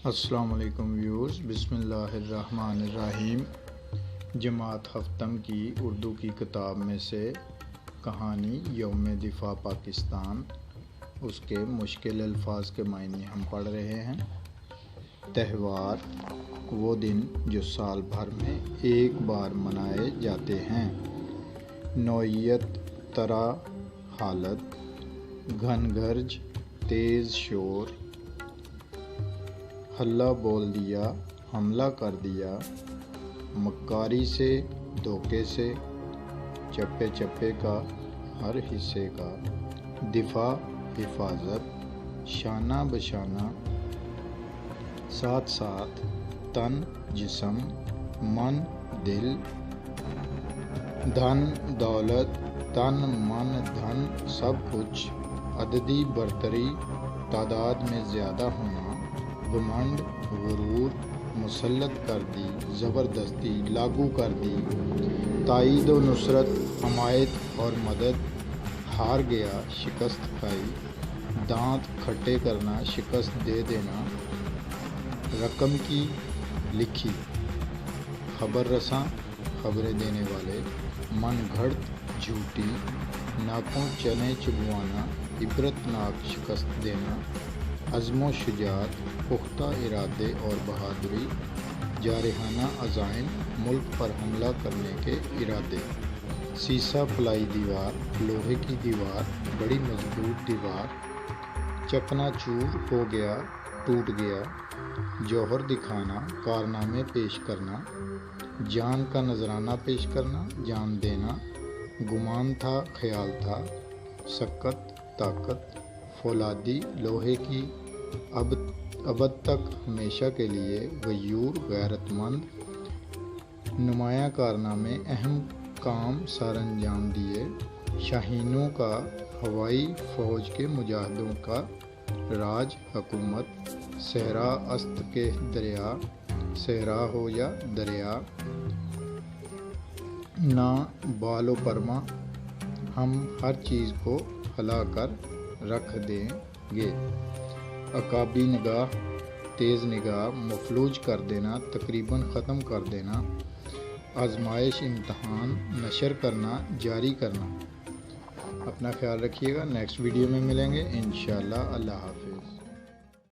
السلام علیکم ویورز، بسم اللہ الرحمن الرحیم۔ جماعت ہفتم کی اردو کی کتاب میں سے کہانی یوم دفاع پاکستان، اس کے مشکل الفاظ کے معنی ہم پڑھ رہے ہیں۔ تہوار وہ دن جو سال بھر میں ایک بار منائے جاتے ہیں۔ نوعیت، طرح، حالت، گھن گرج، تیز شور، ہلہ بول دیا، حملہ کر دیا، مکاری سے، دھوکے سے، چپے چپے کا، ہر حصے کا، دفاع، حفاظت، شانہ بشانہ، ساتھ ساتھ، تن، جسم، من، دل، دھن، دولت، تن، من، دھن، سب کچھ، عددی برتری، تعداد میں زیادہ ہونا، گھمنڈ، غرور، مسلط کر دی، زبردستی، لاگو کر دی، تائید و نصرت، حمایت اور مدد، ہار گیا، شکست کھائی، دانت کھٹے کرنا، شکست دے دینا، رقم کی لکھی، خبر رساں، خبریں دینے والے، من گھڑت، جھوٹی، ناکوں چنے چبوانا، عبرت ناک شکست دینا، عزم و شجاعت، پختہ ارادے اور بہادری، جارحانہ عزائم، ملک پر حملہ کرنے کے ارادے، سیسہ پلائی دیوار، لوہے کی دیوار، بڑی مضبوط دیوار، چکنا چور ہو گیا، ٹوٹ گیا، جوہر دکھانا، کارنامے پیش کرنا، جان کا نذرانہ پیش کرنا، جان دینا، گمان تھا، خیال تھا، سکت، طاقت، فولادی، لوہے کی، ابد تک، ہمیشہ کے لیے، غیور، غیرت مند، نمایاں کارنامے، اہم کام سر انجام دیے، شاہینوں کا، ہوائی فوج کے مجاہدوں کا، راج، حکومت، صحرا است کے دریا، صحرا ہو یا دریا، نہ بال و پرما، ہم ہر چیز کو ہلا کر رکھ دیں گے، عقابی نگاہ، تیز نگاہ، مفلوج کر دینا، تقریباً ختم کر دینا، آزمائش، امتحان، نشر کرنا، جاری کرنا۔ اپنا خیال رکھیے گا، نیکسٹ ویڈیو میں ملیں گے انشاءاللہ۔ اللہ حافظ۔